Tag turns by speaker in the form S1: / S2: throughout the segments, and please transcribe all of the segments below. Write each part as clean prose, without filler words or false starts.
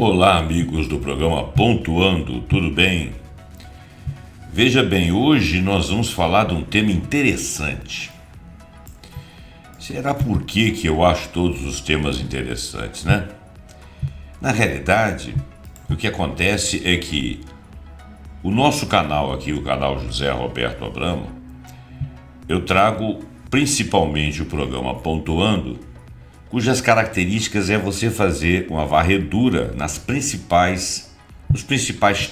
S1: Olá, amigos do programa Pontuando, tudo bem? Veja bem, hoje nós vamos falar de um tema interessante. Será por que eu acho todos os temas interessantes, né? Na realidade, o que acontece é que o nosso canal aqui, o canal José Roberto Abramo, eu trago principalmente o programa Pontuando, cujas características é você fazer uma varredura nos principais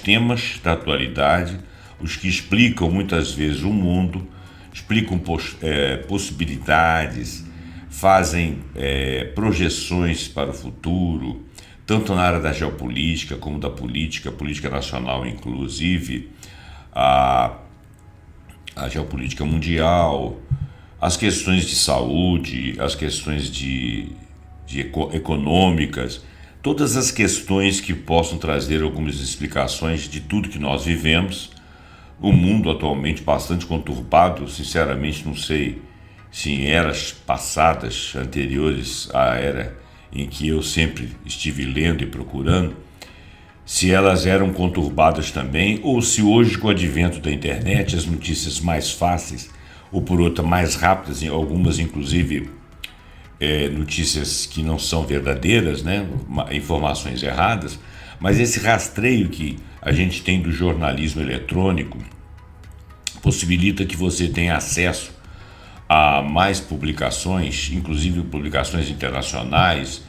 S1: temas da atualidade, os que explicam muitas vezes o mundo, explicam possibilidades, fazem projeções para o futuro, tanto na área da geopolítica como da política nacional, inclusive a geopolítica mundial, as questões de saúde, as questões econômicas, todas as questões que possam trazer algumas explicações de tudo que nós vivemos. O mundo atualmente bastante conturbado, sinceramente não sei se em eras passadas, anteriores à era em que eu sempre estive lendo e procurando, se elas eram conturbadas também, ou se hoje, com o advento da internet, as notícias mais fáceis, ou por outra mais rápidas, algumas inclusive notícias que não são verdadeiras, né? Informações erradas, mas esse rastreio que a gente tem do jornalismo eletrônico possibilita que você tenha acesso a mais publicações, inclusive publicações internacionais,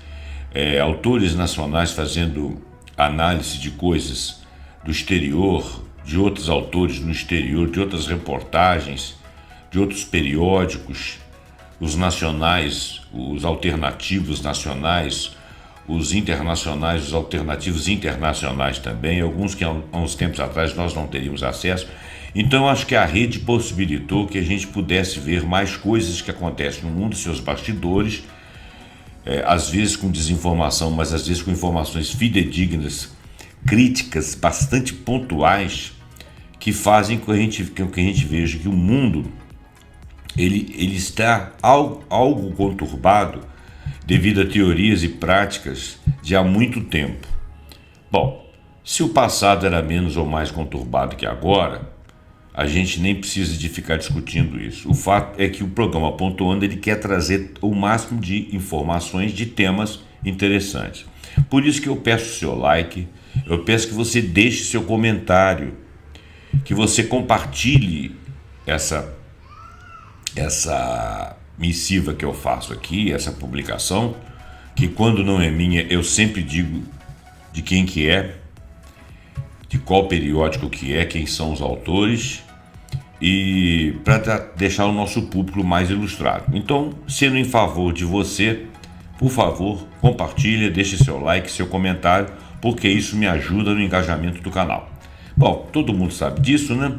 S1: autores nacionais fazendo análise de coisas do exterior, de outros autores no exterior, de outras reportagens, de outros periódicos, os nacionais, os alternativos nacionais, os internacionais, os alternativos internacionais também, alguns que há uns tempos atrás nós não teríamos acesso. Então acho que a rede possibilitou que a gente pudesse ver mais coisas que acontecem no mundo, seus bastidores, às vezes com desinformação, mas às vezes com informações fidedignas, críticas bastante pontuais, que fazem com que a gente veja que o mundo ele está algo conturbado devido a teorias e práticas de há muito tempo. Bom, se o passado era menos ou mais conturbado que agora, a gente nem precisa de ficar discutindo isso. O fato é que o programa Pontuando ele quer trazer o máximo de informações de temas interessantes. Por isso que eu peço o seu like, eu peço que você deixe seu comentário, que você compartilhe essa missiva que eu faço aqui, essa publicação, que quando não é minha, eu sempre digo de quem que é, de qual periódico que é, quem são os autores, e para deixar o nosso público mais ilustrado. Então, sendo em favor de você, por favor, compartilhe, deixe seu like, seu comentário, porque isso me ajuda no engajamento do canal. Bom, todo mundo sabe disso, né?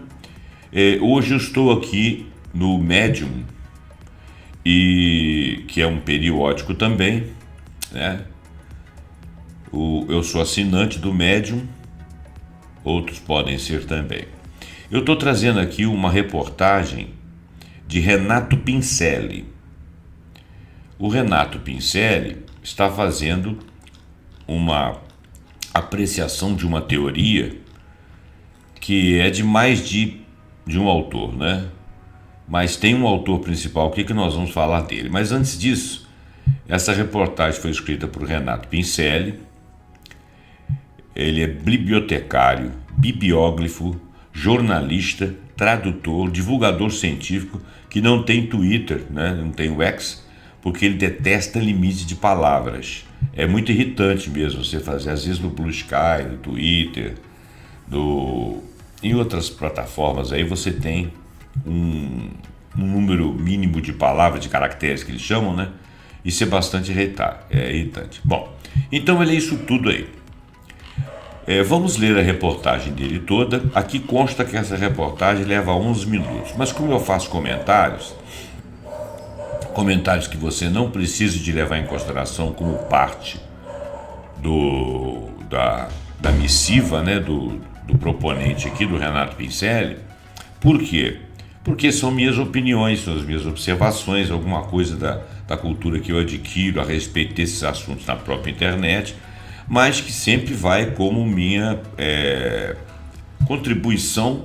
S1: Hoje eu estou aqui no Medium, que é um periódico também, né? Eu sou assinante do Medium, outros podem ser também. Eu estou trazendo aqui uma reportagem de Renato Pincelli. O Renato Pincelli está fazendo uma apreciação de uma teoria que é de mais de um autor, né? Mas tem um autor principal, o que nós vamos falar dele? Mas antes disso, essa reportagem foi escrita por Renato Pincelli. Ele é bibliotecário, bibliógrafo, jornalista, tradutor, divulgador científico, que não tem Twitter, né? Não tem o X, porque ele detesta limite de palavras. É muito irritante mesmo você fazer, às vezes no Blue Sky, no Twitter, em outras plataformas, aí você tem um número mínimo de palavras, de caracteres que eles chamam, né? Isso é bastante irritante. Bom, então ele é isso tudo aí. Vamos ler a reportagem dele toda. Aqui consta que essa reportagem leva 11 minutos, mas como eu faço comentários que você não precisa de levar em consideração como parte da missiva, né, do proponente aqui, do Renato Pincelli. Por quê? Porque são minhas opiniões, são as minhas observações, alguma coisa da cultura que eu adquiro a respeito desses assuntos na própria internet. mas que sempre vai como minha contribuição,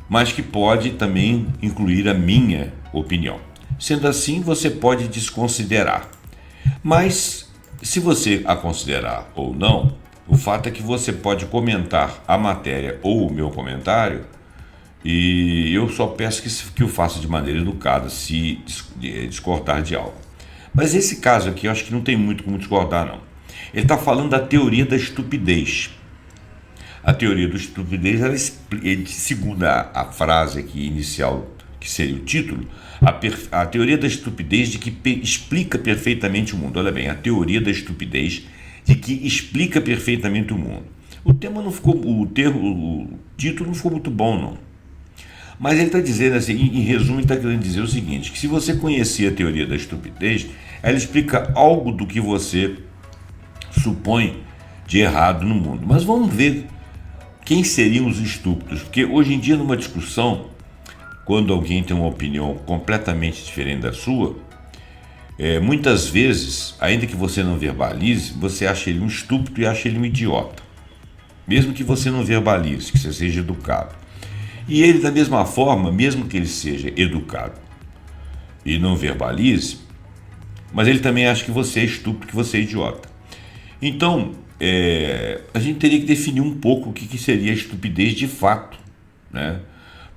S1: mas que pode também incluir a minha opinião. Sendo assim, você pode desconsiderar. Mas, se você a considerar ou não, o fato é que você pode comentar a matéria ou o meu comentário, e eu só peço que o faça de maneira educada, se discordar de algo. Mas esse caso aqui, eu acho que não tem muito como discordar, não. Ele está falando da teoria da estupidez. A teoria da estupidez, segundo a frase aqui inicial, que seria o título, a teoria da estupidez de que explica perfeitamente o mundo. Olha bem, a teoria da estupidez de que explica perfeitamente o mundo. O tema não ficou, o título não ficou muito bom, não. Mas ele está dizendo assim, em resumo, ele está querendo dizer o seguinte, que se você conhecer a teoria da estupidez, ela explica algo do que você supõe de errado no mundo. Mas vamos ver quem seriam os estúpidos, porque hoje em dia, numa discussão, quando alguém tem uma opinião completamente diferente da sua, muitas vezes, ainda que você não verbalize, você acha ele um estúpido e acha ele um idiota. Mesmo que você não verbalize, que você seja educado. E ele, da mesma forma, mesmo que ele seja educado e não verbalize, mas ele também acha que você é estúpido, que você é idiota. Então, a gente teria que definir um pouco o que seria a estupidez de fato, né?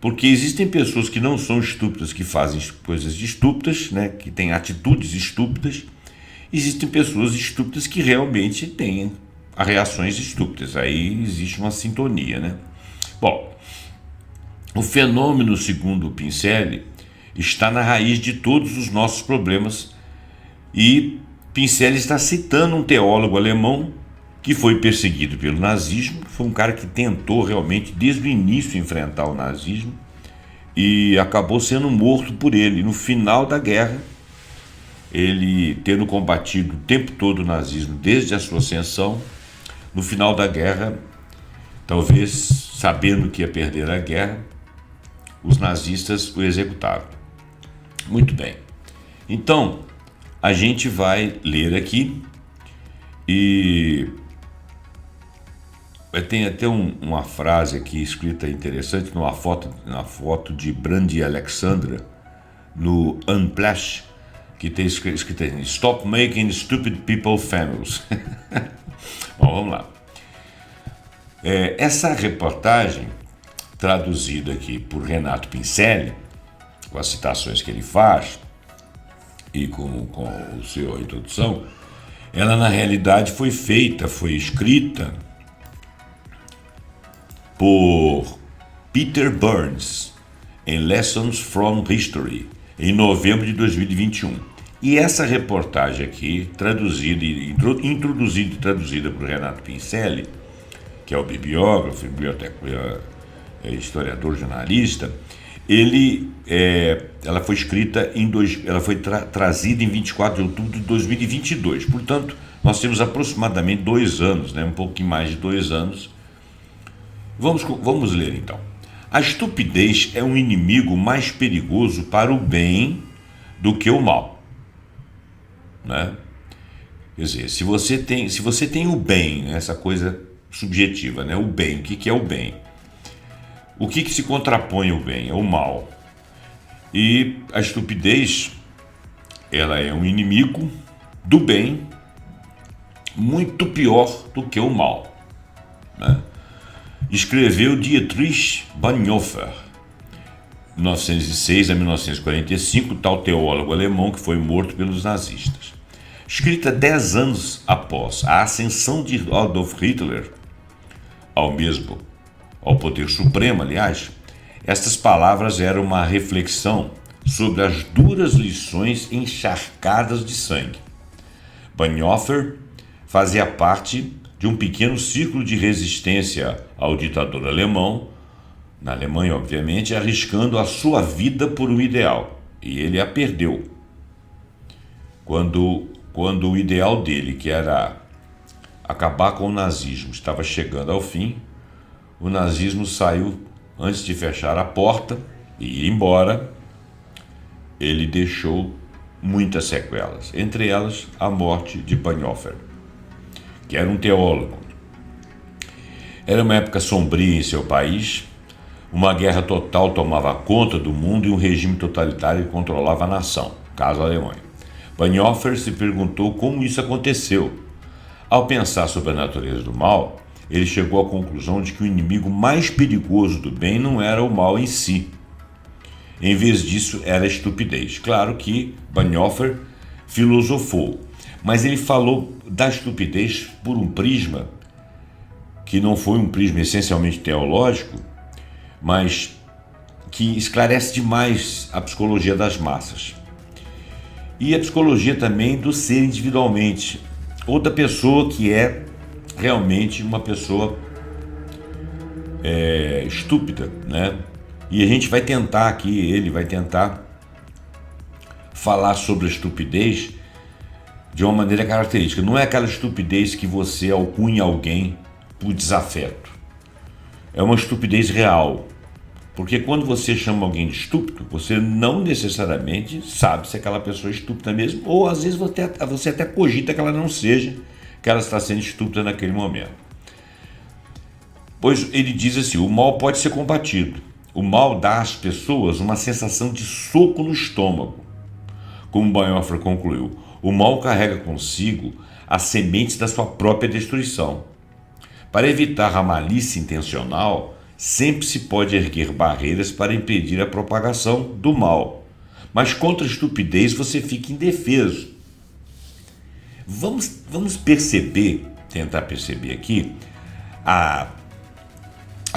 S1: Porque existem pessoas que não são estúpidas, que fazem coisas estúpidas, né? Que têm atitudes estúpidas. Existem pessoas estúpidas que realmente têm reações estúpidas. Aí existe uma sintonia, né? Bom, o fenômeno, segundo o Pincelli, está na raiz de todos os nossos problemas, e Pincelli está citando um teólogo alemão que foi perseguido pelo nazismo, foi um cara que tentou realmente desde o início enfrentar o nazismo e acabou sendo morto por ele. No final da guerra, ele tendo combatido o tempo todo o nazismo desde a sua ascensão, no final da guerra, talvez sabendo que ia perder a guerra, os nazistas o executaram. Muito bem. Então, a gente vai ler aqui e tem até uma frase aqui escrita interessante na foto de Brandy Alexandra no Unplash, que tem escrito assim: Stop making stupid people famous. Bom, vamos lá. Essa reportagem, traduzida aqui por Renato Pincelli, com as citações que ele faz e com a sua introdução, ela na realidade foi escrita por Peter Burns em Lessons from History, em novembro de 2021. E essa reportagem aqui, introduzida e traduzida por Renato Pincelli, que é o bibliógrafo, historiador, jornalista, ela foi escrita ela foi trazida em 24 de outubro de 2022. Portanto, nós temos aproximadamente 2 anos, né? Um pouquinho mais de 2 anos. Vamos ler então. A estupidez é um inimigo mais perigoso para o bem do que o mal, né? Quer dizer, se você tem o bem, né? Essa coisa subjetiva, né? O bem, o que é o bem? O que se contrapõe ao bem? É o mal. E a estupidez, ela é um inimigo do bem muito pior do que o mal, né? Escreveu Dietrich Bonhoeffer, 1906 a 1945, tal teólogo alemão que foi morto pelos nazistas. Escrita 10 anos após a ascensão de Adolf Hitler ao poder supremo, aliás, estas palavras eram uma reflexão sobre as duras lições encharcadas de sangue. Bonhoeffer fazia parte de um pequeno círculo de resistência ao ditador alemão, na Alemanha, obviamente, arriscando a sua vida por um ideal, e ele a perdeu. Quando o ideal dele, que era acabar com o nazismo, estava chegando ao fim, o nazismo saiu antes de fechar a porta e ir embora. Ele deixou muitas sequelas, entre elas a morte de Bonhoeffer, que era um teólogo. Era uma época sombria em seu país, uma guerra total tomava conta do mundo e um regime totalitário controlava a nação, caso a Alemanha. Bonhoeffer se perguntou como isso aconteceu. Ao pensar sobre a natureza do mal, ele chegou à conclusão de que o inimigo mais perigoso do bem não era o mal em si. Em vez disso, era a estupidez. Claro que Bonhoeffer filosofou, mas ele falou da estupidez por um prisma que não foi um prisma essencialmente teológico, mas que esclarece demais a psicologia das massas. E a psicologia também do ser individualmente, ou da pessoa que é realmente uma pessoa estúpida, né? E a gente vai tentar aqui, ele vai tentar falar sobre a estupidez de uma maneira característica. Não é aquela estupidez que você alcunha alguém por desafeto. É uma estupidez real. Porque quando você chama alguém de estúpido, você não necessariamente sabe se aquela pessoa é estúpida mesmo, ou às vezes você até cogita que ela não seja, que ela está sendo estúpida naquele momento. Pois ele diz assim, o mal pode ser combatido. O mal dá às pessoas uma sensação de soco no estômago. Como Bonhoeffer concluiu, o mal carrega consigo as sementes da sua própria destruição. Para evitar a malícia intencional, sempre se pode erguer barreiras para impedir a propagação do mal. Mas contra a estupidez você fica indefeso. Vamos tentar perceber aqui a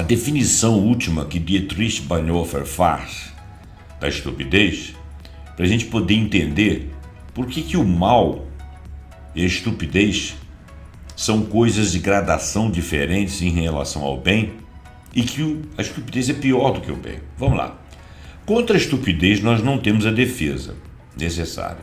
S1: definição última que Dietrich Bonhoeffer faz da estupidez, para a gente poder entender por que o mal e a estupidez são coisas de gradação diferentes em relação ao bem e que a estupidez é pior do que o bem. Vamos lá. Contra a estupidez nós não temos a defesa necessária,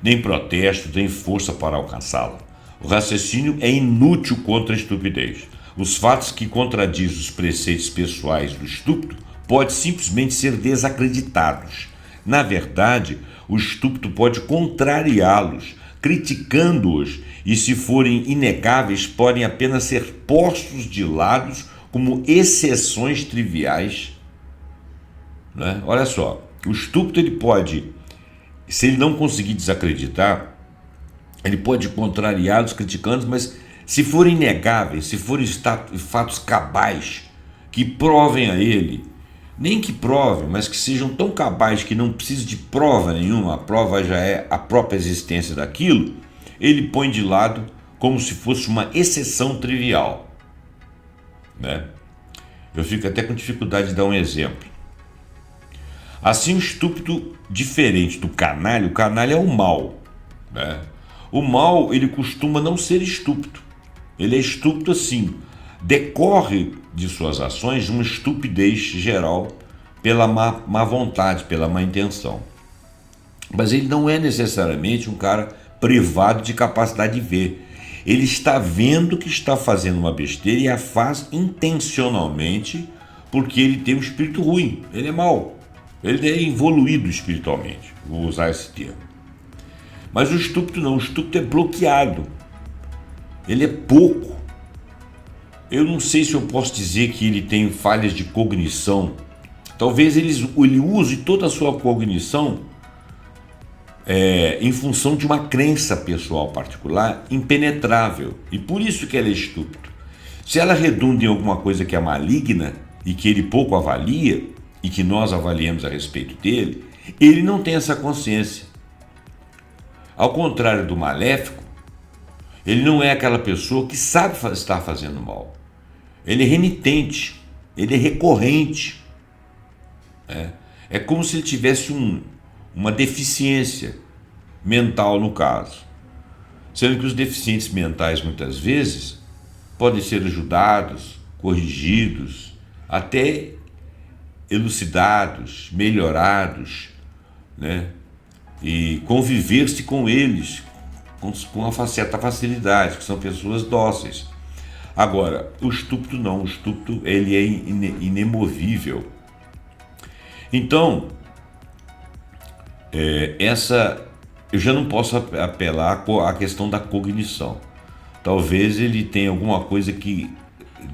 S1: nem protesto, nem força para alcançá-la. O raciocínio é inútil contra a estupidez. Os fatos que contradizem os preceitos pessoais do estúpido podem simplesmente ser desacreditados. Na verdade, o estúpido pode contrariá-los, criticando-os, e se forem inegáveis, podem apenas ser postos de lado como exceções triviais. Né? Olha só, o estúpido ele pode, se ele não conseguir desacreditar, ele pode contrariá-los, criticando, mas se forem inegáveis, se forem fatos cabais que provem a ele, nem que provem, mas que sejam tão cabais que não precise de prova nenhuma, a prova já é a própria existência daquilo, ele põe de lado como se fosse uma exceção trivial. Né? Eu fico até com dificuldade de dar um exemplo. Assim, o estúpido, diferente do canalha, o canalha é o mal. Né? O mal, ele costuma não ser estúpido. Ele é estúpido assim, decorre de suas ações uma estupidez geral pela má vontade, pela má intenção. Mas ele não é necessariamente um cara privado de capacidade de ver. Ele está vendo que está fazendo uma besteira e a faz intencionalmente porque ele tem um espírito ruim, ele é mau, ele é evoluído espiritualmente, vou usar esse termo. Mas o estúpido não, o estúpido é bloqueado, ele é pouco. Eu não sei se eu posso dizer que ele tem falhas de cognição. Talvez ele use toda a sua cognição em função de uma crença pessoal particular impenetrável. E por isso que ele é estúpido. Se ela redunda em alguma coisa que é maligna e que ele pouco avalia, e que nós avaliamos a respeito dele, ele não tem essa consciência. Ao contrário do maléfico, ele não é aquela pessoa que sabe estar fazendo mal. Ele é renitente, ele é recorrente. É como se ele tivesse uma deficiência mental no caso. Sendo que os deficientes mentais, muitas vezes, podem ser ajudados, corrigidos, até elucidados, melhorados, né? E conviver-se com eles com uma certa facilidade, que são pessoas dóceis. Agora, o estúpido não, o estúpido ele é inemovível. Então, eu já não posso apelar à questão da cognição, talvez ele tenha alguma coisa que,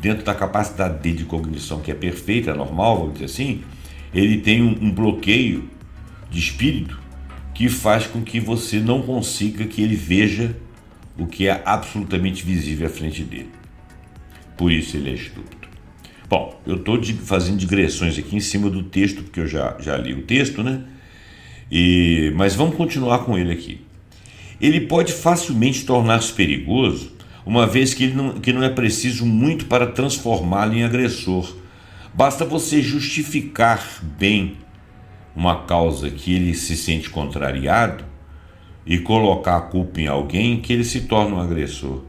S1: dentro da capacidade dele de cognição, que é perfeita, é normal, vamos dizer assim, ele tem um bloqueio de espírito que faz com que você não consiga que ele veja o que é absolutamente visível à frente dele. Por isso ele é estúpido. Bom, eu estou fazendo digressões aqui em cima do texto, porque eu já li o texto, né? Mas vamos continuar com ele aqui. Ele pode facilmente tornar-se perigoso, uma vez que não é preciso muito para transformá-lo em agressor. Basta você justificar bem uma causa que ele se sente contrariado e colocar a culpa em alguém, que ele se torna um agressor.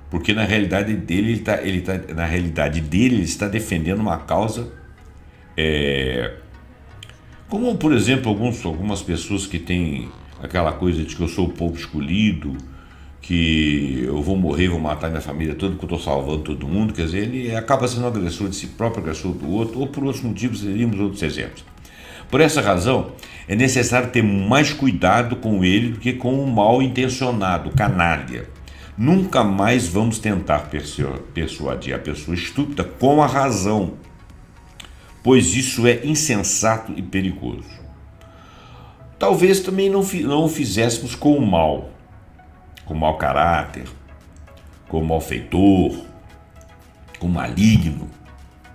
S1: Porque na realidade dele, ele está defendendo uma causa, como por exemplo algumas pessoas que têm aquela coisa de que eu sou o povo escolhido, que eu vou morrer, vou matar minha família toda porque eu estou salvando todo mundo. Quer dizer, ele acaba sendo um agressor de si próprio, agressor do outro, ou por outros motivos, teríamos outros exemplos. Por essa razão, é necessário ter mais cuidado com ele do que com o mal intencionado, canalha. Nunca mais vamos tentar persuadir a pessoa estúpida com a razão, pois isso é insensato e perigoso. Talvez também não o fizéssemos com o mal, com mau caráter, com malfeitor, com maligno.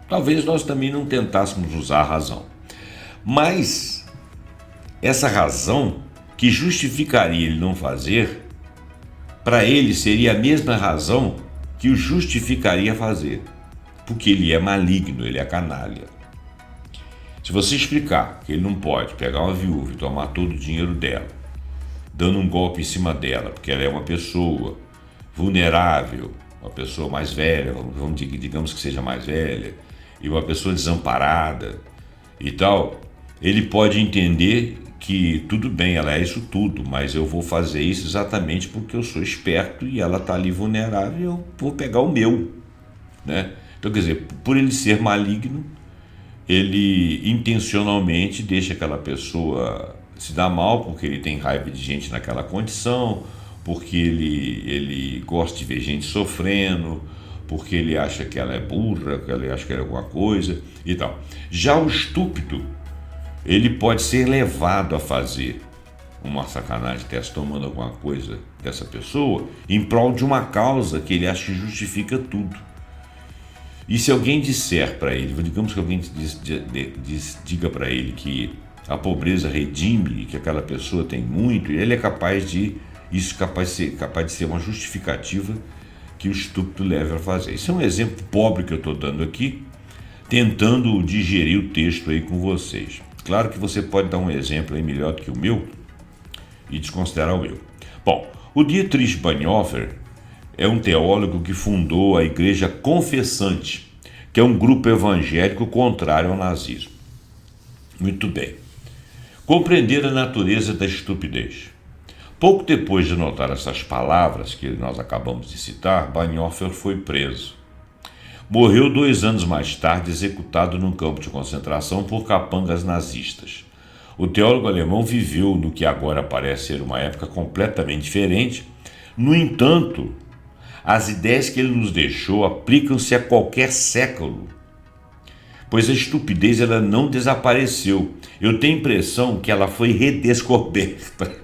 S1: Talvez nós também não tentássemos usar a razão. Mas essa razão que justificaria ele não fazer, para ele seria a mesma razão que o justificaria fazer, porque ele é maligno, ele é canalha. Se você explicar que ele não pode pegar uma viúva e tomar todo o dinheiro dela, dando um golpe em cima dela, porque ela é uma pessoa vulnerável, uma pessoa mais velha, digamos que seja mais velha, e uma pessoa desamparada e tal, ele pode entender que tudo bem, ela é isso tudo, mas eu vou fazer isso exatamente porque eu sou esperto e ela está ali vulnerável e eu vou pegar o meu, né? Então, quer dizer, por ele ser maligno, ele intencionalmente deixa aquela pessoa se dar mal, porque ele tem raiva de gente naquela condição, porque ele gosta de ver gente sofrendo, porque ele acha que ela é burra, que ele acha que ela é alguma coisa e tal. Já o estúpido, ele pode ser levado a fazer uma sacanagem dessa, tomando alguma coisa dessa pessoa, em prol de uma causa que ele acha que justifica tudo. E se alguém disser para ele, digamos que alguém diga para ele que a pobreza redime e que aquela pessoa tem muito, ele é capaz de ser uma justificativa que o estúpido leva a fazer. Isso é um exemplo pobre que eu estou dando aqui, tentando digerir o texto aí com vocês. Claro que você pode dar um exemplo aí melhor do que o meu e desconsiderar o meu. Bom, o Dietrich Bonhoeffer é um teólogo que fundou a Igreja Confessante, que é um grupo evangélico contrário ao nazismo. Muito bem. Compreender a natureza da estupidez. Pouco depois de notar essas palavras que nós acabamos de citar, Bonhoeffer foi preso. Morreu 2 anos mais tarde, executado num campo de concentração por capangas nazistas. O teólogo alemão viveu no que agora parece ser uma época completamente diferente. No entanto, as ideias que ele nos deixou aplicam-se a qualquer século, pois a estupidez ela não desapareceu. Eu tenho a impressão que ela foi redescoberta.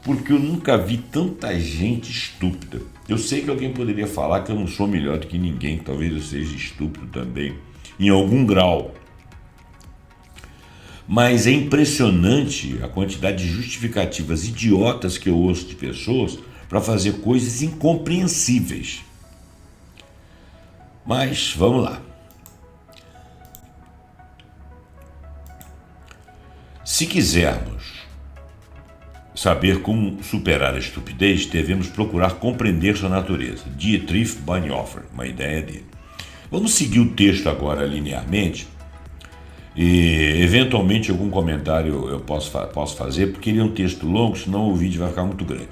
S1: Porque eu nunca vi tanta gente estúpida. Eu sei que alguém poderia falar que eu não sou melhor do que ninguém, que talvez eu seja estúpido também, em algum grau. Mas é impressionante a quantidade de justificativas idiotas que eu ouço de pessoas para fazer coisas incompreensíveis. Mas vamos lá. Se quisermos saber como superar a estupidez, devemos procurar compreender sua natureza. Dietrich Bonhoeffer, uma ideia dele. Vamos seguir o texto agora linearmente e, eventualmente, algum comentário eu posso fazer, porque ele é um texto longo, senão o vídeo vai ficar muito grande.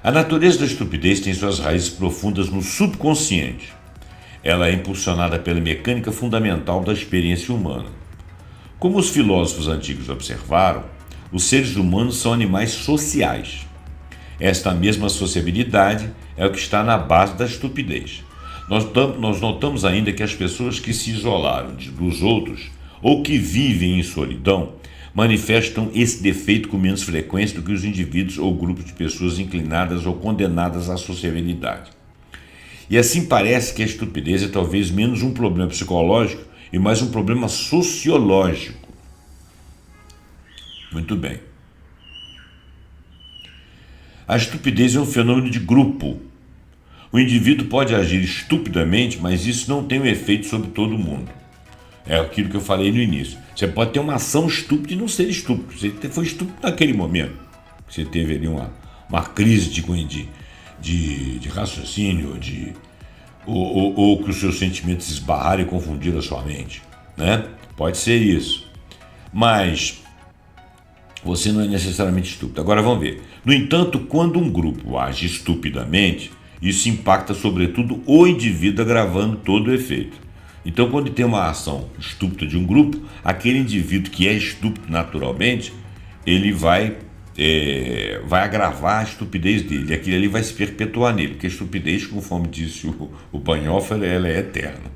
S1: A natureza da estupidez tem suas raízes profundas no subconsciente. Ela é impulsionada pela mecânica fundamental da experiência humana. Como os filósofos antigos observaram, os seres humanos são animais sociais. Esta mesma sociabilidade é o que está na base da estupidez. Nós notamos ainda que as pessoas que se isolaram dos outros ou que vivem em solidão manifestam esse defeito com menos frequência do que os indivíduos ou grupos de pessoas inclinadas ou condenadas à sociabilidade. E assim parece que a estupidez é talvez menos um problema psicológico e mais um problema sociológico. Muito bem. A estupidez é um fenômeno de grupo. O indivíduo pode agir estupidamente, mas isso não tem um efeito sobre todo mundo. É aquilo que eu falei no início. Você pode ter uma ação estúpida e não ser estúpido. Você foi estúpido naquele momento. Você teve ali uma crise de raciocínio, ou que os seus sentimentos esbarraram e confundiram a sua mente. Né? Pode ser isso. Mas você não é necessariamente estúpido. Agora vamos ver. No entanto, quando um grupo age estupidamente, isso impacta sobretudo o indivíduo, agravando todo o efeito. Então, quando tem uma ação estúpida de um grupo, aquele indivíduo que é estúpido naturalmente, ele vai agravar a estupidez dele. E aquilo ali vai se perpetuar nele, porque a estupidez, conforme disse o Bonhoeffer, ela é eterna.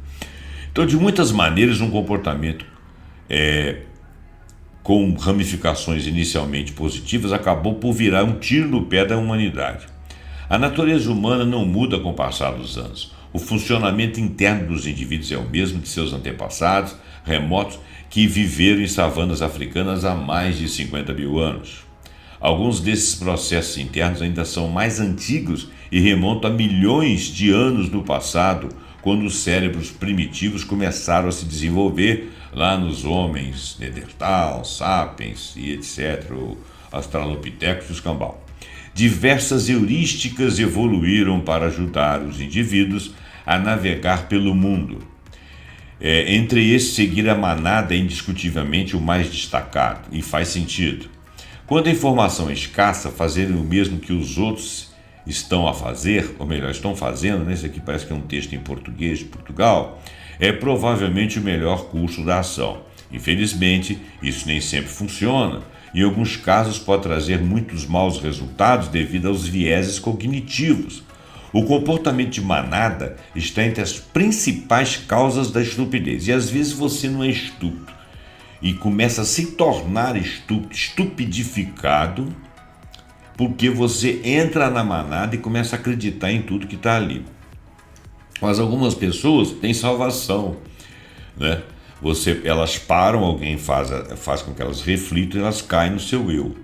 S1: Então, de muitas maneiras, um comportamento com ramificações inicialmente positivas acabou por virar um tiro no pé da humanidade. A natureza humana não muda com o passar dos anos. O funcionamento interno dos indivíduos é o mesmo de seus antepassados remotos que viveram em savanas africanas há mais de 50 mil anos. Alguns desses processos internos ainda são mais antigos e remontam a milhões de anos no passado, quando os cérebros primitivos começaram a se desenvolver lá nos homens Neandertal, Sapiens e etc., o Australopithecus e os Cambau. Diversas heurísticas evoluíram para ajudar os indivíduos a navegar pelo mundo. Entre esses, seguir a manada é indiscutivelmente o mais destacado, e faz sentido. Quando a informação é escassa, fazer o mesmo que os outros estão a fazer, ou melhor, estão fazendo, né? Isso aqui parece que é um texto em português de Portugal, é provavelmente o melhor curso da ação. Infelizmente, isso nem sempre funciona. Em alguns casos pode trazer muitos maus resultados devido aos vieses cognitivos. O comportamento de manada está entre as principais causas da estupidez. E às vezes você não é estúpido e começa a se tornar estúpido, estupidificado, porque você entra na manada e começa a acreditar em tudo que está ali. Mas algumas pessoas têm salvação, né? Elas param, alguém faz com que elas reflitam e elas caem no seu eu.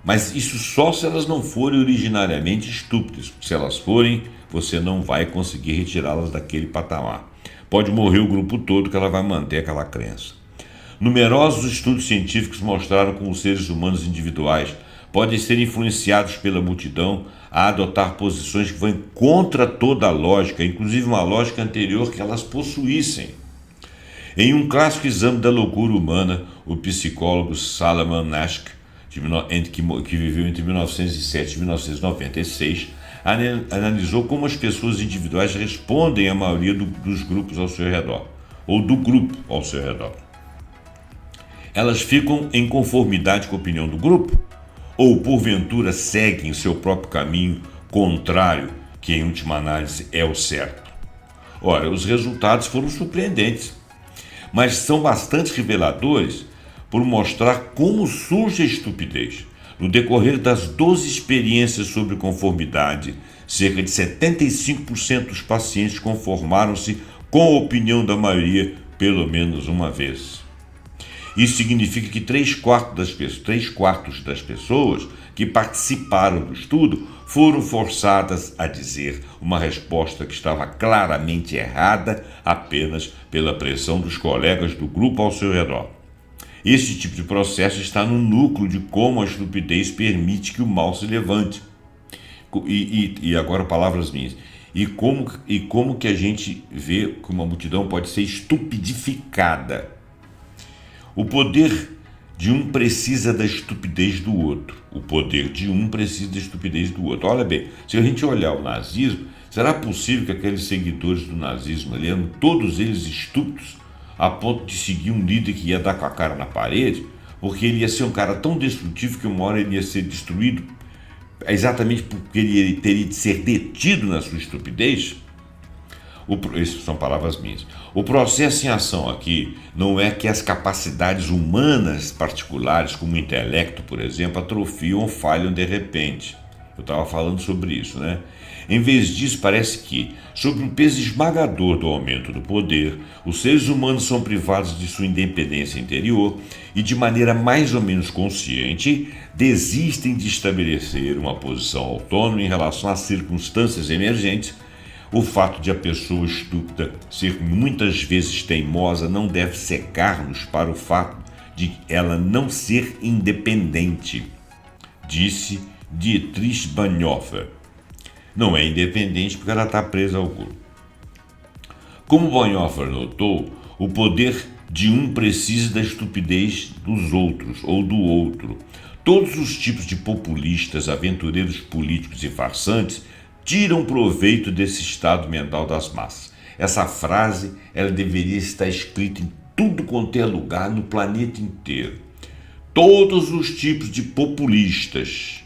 S1: Mas isso só se elas não forem originariamente estúpidas. Se elas forem, você não vai conseguir retirá-las daquele patamar. Pode morrer o grupo todo que ela vai manter aquela crença. Numerosos estudos científicos mostraram como os seres humanos individuais podem ser influenciados pela multidão a adotar posições que vão contra toda a lógica, inclusive uma lógica anterior que elas possuíssem. Em um clássico exame da loucura humana, o psicólogo Salomon Asch, que viveu entre 1907 e 1996, analisou como as pessoas individuais respondem à maioria dos grupos ao seu redor, ou do grupo ao seu redor. Elas ficam em conformidade com a opinião do grupo, ou porventura seguem o seu próprio caminho contrário, que em última análise é o certo. Ora, os resultados foram surpreendentes, mas são bastante reveladores por mostrar como surge a estupidez. No decorrer das 12 experiências sobre conformidade, cerca de 75% dos pacientes conformaram-se com a opinião da maioria pelo menos uma vez. Isso significa que 3/4 das pessoas que participaram do estudo foram forçadas a dizer uma resposta que estava claramente errada apenas pela pressão dos colegas do grupo ao seu redor. Esse tipo de processo está no núcleo de como a estupidez permite que o mal se levante. E agora palavras minhas. E como que a gente vê que uma multidão pode ser estupidificada. O poder de um precisa da estupidez do outro. O poder de um precisa da estupidez do outro. Olha bem, se a gente olhar o nazismo, será possível que aqueles seguidores do nazismo ali eram todos eles estúpidos a ponto de seguir um líder que ia dar com a cara na parede? Porque ele ia ser um cara tão destrutivo que uma hora ele ia ser destruído exatamente porque ele teria de ser detido na sua estupidez. Essas são palavras minhas. O processo em ação aqui não é que as capacidades humanas particulares, como o intelecto, por exemplo, atrofiam ou falham de repente. Eu estava falando sobre isso, né? Em vez disso, parece que, sob um peso esmagador do aumento do poder, os seres humanos são privados de sua independência interior e, de maneira mais ou menos consciente, desistem de estabelecer uma posição autônoma em relação às circunstâncias emergentes. O fato de a pessoa estúpida ser muitas vezes teimosa não deve cegar-nos para o fato de ela não ser independente, disse Dietrich Bonhoeffer. Não é independente porque ela está presa ao grupo. Como Bonhoeffer notou, o poder de um precisa da estupidez dos outros ou do outro. Todos os tipos de populistas, aventureiros políticos e farsantes tiram proveito desse estado mental das massas. Essa frase ela deveria estar escrita em tudo quanto é lugar no planeta inteiro. Todos os tipos de populistas.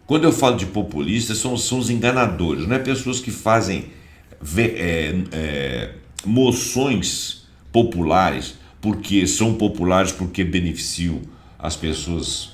S1: Quando eu falo de populistas, são os enganadores, não é pessoas que fazem moções populares porque são populares porque beneficiam as pessoas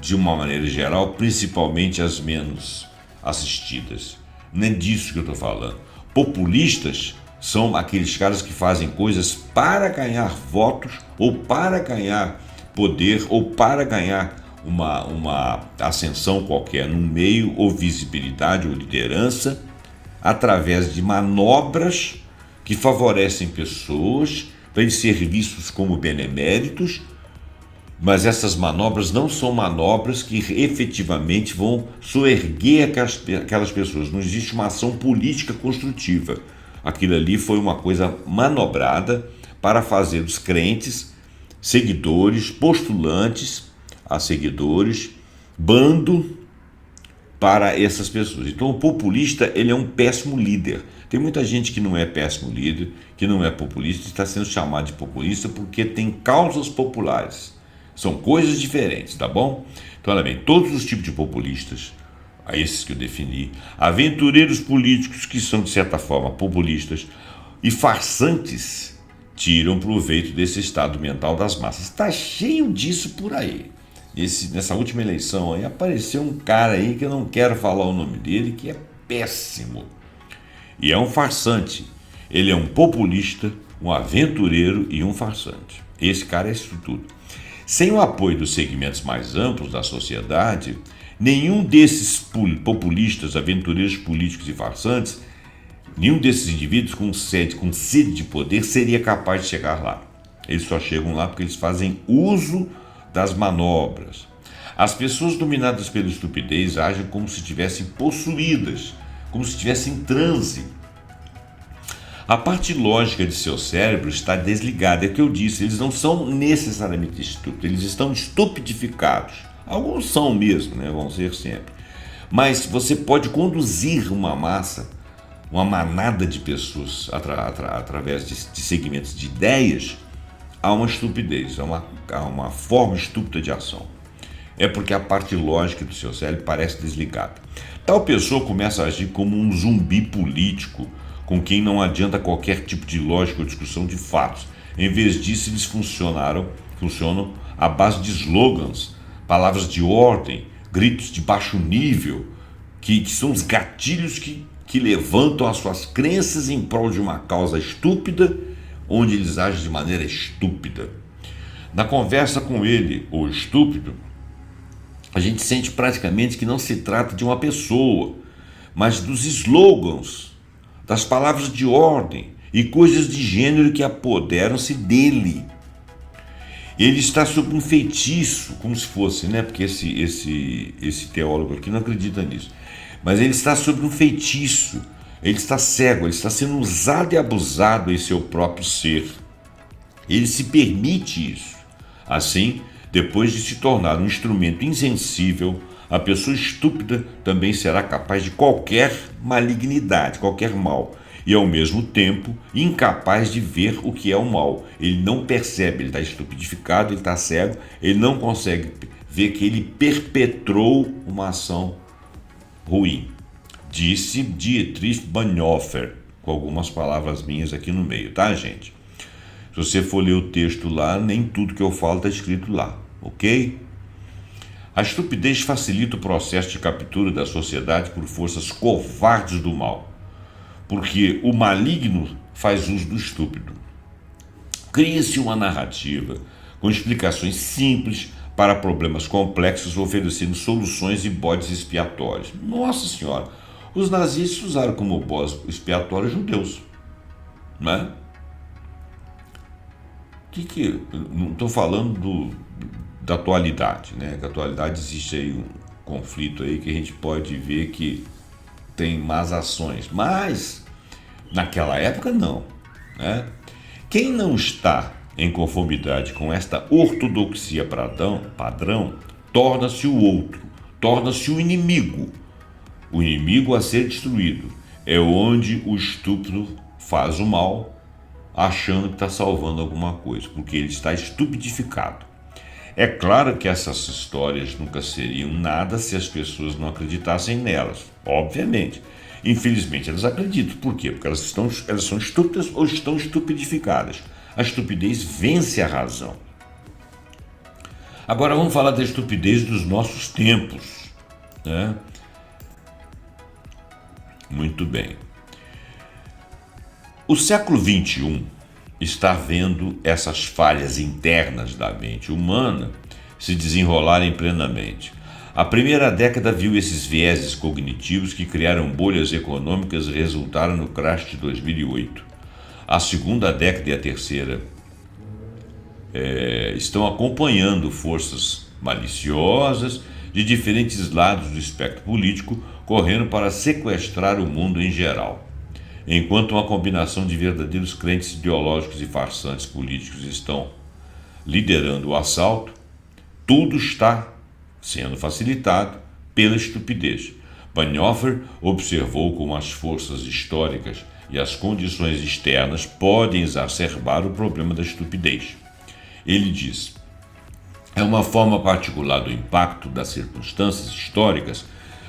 S1: de uma maneira geral, principalmente as menos assistidas. Não é disso que eu estou falando. Populistas são aqueles caras que fazem coisas para ganhar votos ou para ganhar poder ou para ganhar uma ascensão qualquer no meio ou visibilidade ou liderança através de manobras que favorecem pessoas para eles serem vistos como beneméritos. Mas essas manobras não são manobras que efetivamente vão soerguer aquelas pessoas. Não existe uma ação política construtiva. Aquilo ali foi uma coisa manobrada para fazer dos crentes seguidores, postulantes a seguidores, bando para essas pessoas. Então o populista ele é um péssimo líder. Tem muita gente que não é péssimo líder, que não é populista, está sendo chamado de populista porque tem causas populares. São coisas diferentes, tá bom? Então, olha bem, todos os tipos de populistas, a esses que eu defini, aventureiros políticos que são, de certa forma, populistas e farsantes, tiram proveito desse estado mental das massas. Está cheio disso por aí. Nessa última eleição aí, apareceu um cara aí que eu não quero falar o nome dele, que é péssimo. E é um farsante. Ele é um populista, um aventureiro e um farsante. Esse cara é isso tudo. Sem o apoio dos segmentos mais amplos da sociedade, nenhum desses populistas, aventureiros políticos e farsantes, nenhum desses indivíduos com sede de poder seria capaz de chegar lá. Eles só chegam lá porque eles fazem uso das manobras. As pessoas dominadas pela estupidez agem como se estivessem possuídas, como se estivessem em transe. A parte lógica de seu cérebro está desligada. É o que eu disse, eles não são necessariamente estúpidos, eles estão estupidificados. Alguns são mesmo, né? Vão ser sempre. Mas você pode conduzir uma massa, uma manada de pessoas através de segmentos de ideias a uma estupidez, a uma forma estúpida de ação. É porque a parte lógica do seu cérebro parece desligada. Tal pessoa começa a agir como um zumbi político, com quem não adianta qualquer tipo de lógica ou discussão de fatos. Em vez disso, eles funcionam à base de slogans, palavras de ordem, gritos de baixo nível, que são os gatilhos que levantam as suas crenças em prol de uma causa estúpida, onde eles agem de maneira estúpida. Na conversa com ele, o estúpido, a gente sente praticamente que não se trata de uma pessoa, mas dos slogans, das palavras de ordem e coisas de gênero que apoderam-se dele. Ele está sob um feitiço, como se fosse, né? Porque esse teólogo aqui não acredita nisso. Mas ele está sob um feitiço, ele está cego, ele está sendo usado e abusado em seu próprio ser. Ele se permite isso. Assim, depois de se tornar um instrumento insensível, a pessoa estúpida também será capaz de qualquer malignidade, qualquer mal, e ao mesmo tempo incapaz de ver o que é o mal. Ele não percebe, ele está estupidificado, ele está cego, ele não consegue ver que ele perpetrou uma ação ruim, disse Dietrich Bonhoeffer, com algumas palavras minhas aqui no meio, tá, gente? Se você for ler o texto lá, nem tudo que eu falo está escrito lá, ok? A estupidez facilita o processo de captura da sociedade por forças covardes do mal, porque o maligno faz uso do estúpido. Cria-se uma narrativa com explicações simples para problemas complexos, oferecendo soluções e bodes expiatórios. Nossa Senhora, os nazistas usaram como bode expiatório judeus, né? Não estou falando da atualidade, né? Que a atualidade existe aí um conflito aí que a gente pode ver que tem más ações, mas naquela época não, né? Quem não está em conformidade com esta ortodoxia padrão torna-se o outro, torna-se o inimigo a ser destruído. É onde o estúpido faz o mal, achando que está salvando alguma coisa, porque ele está estupidificado. É claro que essas histórias nunca seriam nada se as pessoas não acreditassem nelas, obviamente. Infelizmente elas acreditam. Por quê? Porque elas são estúpidas ou estão estupidificadas. A estupidez vence a razão. Agora vamos falar da estupidez dos nossos tempos, né? Muito bem. O século XXI está vendo essas falhas internas da mente humana se desenrolarem plenamente. A primeira década viu esses vieses cognitivos que criaram bolhas econômicas e resultaram no crash de 2008. A segunda década e a terceira estão acompanhando forças maliciosas de diferentes lados do espectro político, correndo para sequestrar o mundo em geral. Enquanto uma combinação de verdadeiros crentes ideológicos e farsantes políticos estão liderando o assalto, tudo está sendo facilitado pela estupidez. Bonhoeffer observou como as forças históricas e as condições externas podem exacerbar o problema da estupidez. Ele diz: é uma forma particular do impacto das circunstâncias históricas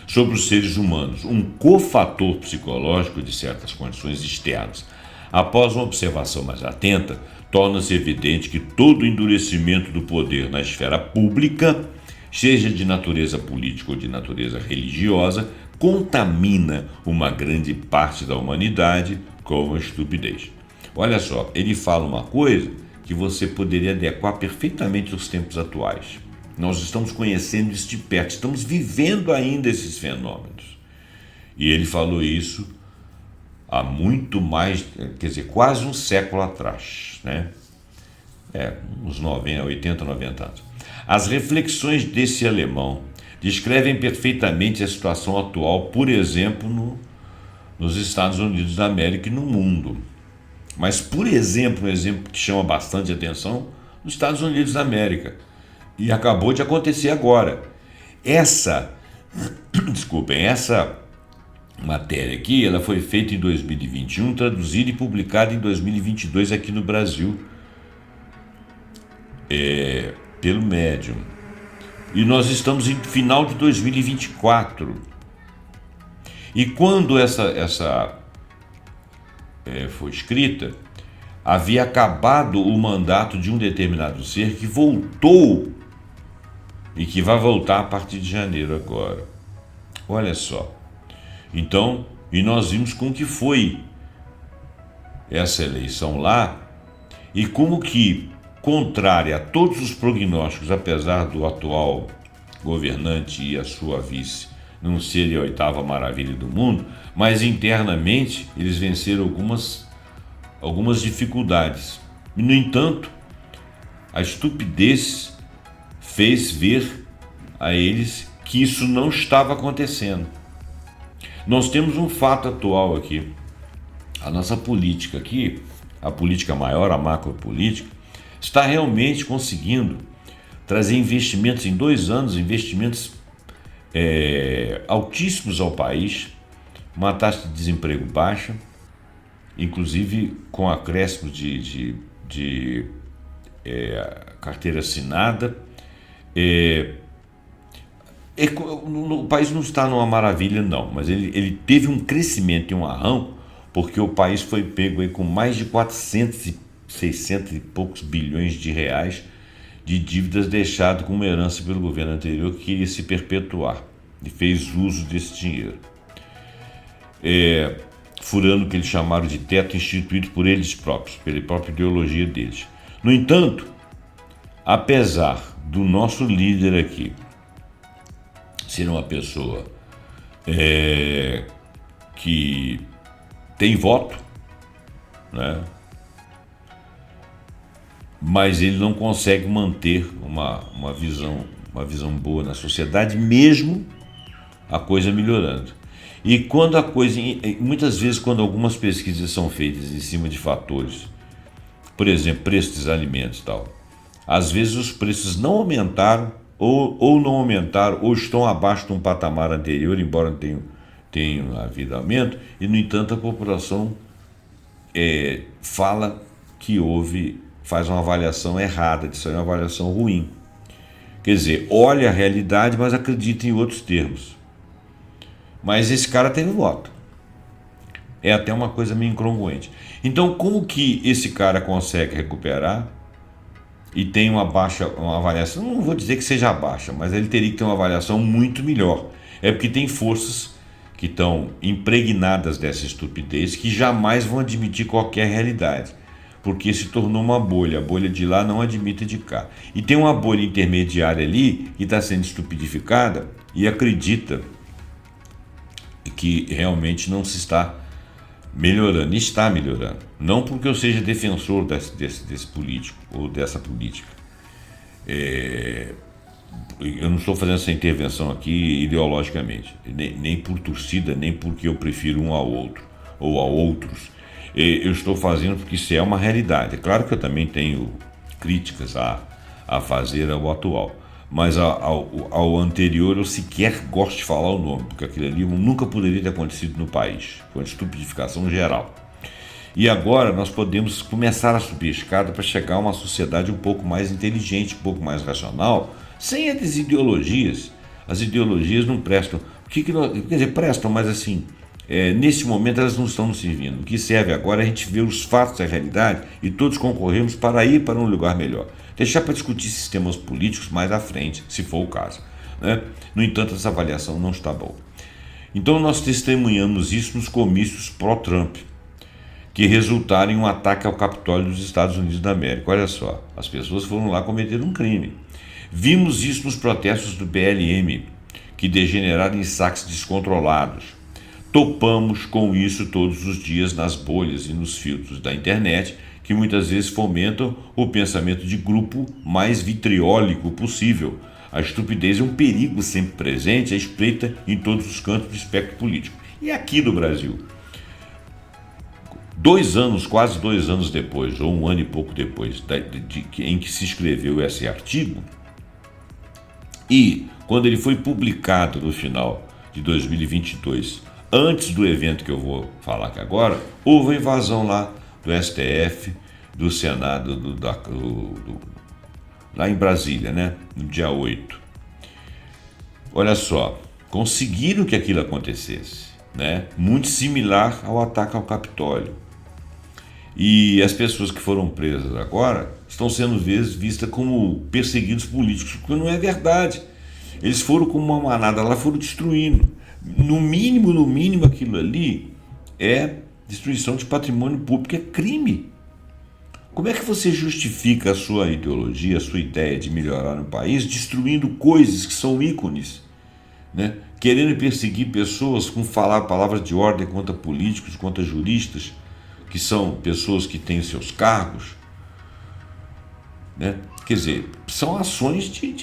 S1: sobre os seres humanos, um cofator psicológico de certas condições externas. Após uma observação mais atenta, torna-se evidente que todo endurecimento do poder na esfera pública, seja de natureza política ou de natureza religiosa, contamina uma grande parte da humanidade com a estupidez. Olha só, ele fala uma coisa que você poderia adequar perfeitamente aos tempos atuais. Nós estamos conhecendo isso de perto, estamos vivendo ainda esses fenômenos. E ele falou isso há muito mais, quer dizer, quase um século atrás, né? Uns 90, 80, 90 anos. As reflexões desse alemão descrevem perfeitamente a situação atual, por exemplo, nos Estados Unidos da América e no mundo. Mas, por exemplo, um exemplo que chama bastante atenção, nos Estados Unidos da América. E acabou de acontecer agora. Essa matéria aqui, ela foi feita em 2021, traduzida e publicada em 2022 aqui no Brasil, pelo Medium. E nós estamos em final de 2024. E quando essa foi escrita, havia acabado o mandato de um determinado ser que voltou e que vai voltar a partir de janeiro agora. Olha só. Então, e nós vimos como que foi essa eleição lá e como que, contrária a todos os prognósticos, apesar do atual governante e a sua vice não serem a oitava maravilha do mundo, mas internamente eles venceram algumas dificuldades. E, no entanto, a estupidez fez ver a eles que isso não estava acontecendo. Nós temos um fato atual aqui. A nossa política aqui, a política maior, a macropolítica, está realmente conseguindo trazer investimentos em 2 anos, investimentos altíssimos ao país, uma taxa de desemprego baixa, inclusive com acréscimo de carteira assinada, O país não está numa maravilha, não, mas ele teve um crescimento e um arrão, porque o país foi pego aí com mais de 400 e 600 e poucos bilhões de reais de dívidas deixado como herança pelo governo anterior que queria se perpetuar e fez uso desse dinheiro, furando o que eles chamaram de teto instituído por eles próprios, pela própria ideologia deles. No entanto, apesar do nosso líder aqui ser uma pessoa que tem voto, né? Mas ele não consegue manter uma visão boa na sociedade, mesmo a coisa melhorando. E quando a coisa, muitas vezes, quando algumas pesquisas são feitas em cima de fatores, por exemplo, preço dos alimentos e tal, às vezes os preços não aumentaram, ou não aumentaram, ou estão abaixo de um patamar anterior, embora tenham havido aumento, e no entanto a população fala que faz uma avaliação errada, disso é uma avaliação ruim. Quer dizer, olha a realidade, mas acredita em outros termos. Mas esse cara teve voto. É até uma coisa meio incongruente. Então, como que esse cara consegue recuperar e tem uma avaliação, não vou dizer que seja baixa, mas ele teria que ter uma avaliação muito melhor. É porque tem forças que estão impregnadas dessa estupidez que jamais vão admitir qualquer realidade, porque se tornou uma bolha. A bolha de lá não admite de cá. E tem uma bolha intermediária ali que está sendo estupidificada e acredita que realmente não se está melhorando. Está melhorando. Não porque eu seja defensor desse político ou dessa política. Eu não estou fazendo essa intervenção aqui ideologicamente, nem por torcida, nem porque eu prefiro um ao outro ou a outros. Eu estou fazendo porque isso é uma realidade. É claro que eu também tenho críticas a fazer ao atual, mas ao anterior eu sequer gosto de falar o nome, porque aquilo ali nunca poderia ter acontecido no país. Foi uma estupidificação geral. E agora nós podemos começar a subir a escada para chegar a uma sociedade um pouco mais inteligente, um pouco mais racional, sem as ideologias. As ideologias não prestam. Quer dizer, prestam, mas assim, nesse momento elas não estão nos servindo. O que serve agora é a gente ver os fatos da realidade e todos concorremos para ir para um lugar melhor. Deixar para discutir sistemas políticos mais à frente, se for o caso, né? No entanto, essa avaliação não está boa. Então nós testemunhamos isso nos comícios pró-Trump, que resultaram em um ataque ao Capitólio dos Estados Unidos da América. Olha só, as pessoas foram lá cometer um crime. Vimos isso nos protestos do BLM, que degeneraram em saques descontrolados. Topamos com isso todos os dias nas bolhas e nos filtros da internet, que muitas vezes fomentam o pensamento de grupo mais vitriólico possível. A estupidez é um perigo sempre presente, à espreita em todos os cantos do espectro político. E aqui no Brasil? Quase 2 anos depois, ou 1 ano e pouco depois, em que se escreveu esse artigo, e quando ele foi publicado no final de 2022, antes do evento que eu vou falar aqui agora, houve a invasão lá do STF, do Senado, lá em Brasília, né? No dia 8. Olha só, conseguiram que aquilo acontecesse, né? Muito similar ao ataque ao Capitólio. E as pessoas que foram presas agora estão sendo vistas como perseguidos políticos, porque não é verdade. Eles foram como uma manada lá, foram destruindo. No mínimo, aquilo ali é destruição de patrimônio público, é crime. Como é que você justifica a sua ideologia, a sua ideia de melhorar no país, destruindo coisas que são ícones, né? Querendo perseguir pessoas com falar palavras de ordem contra políticos, contra juristas, que são pessoas que têm seus cargos, né? Quer dizer, são ações de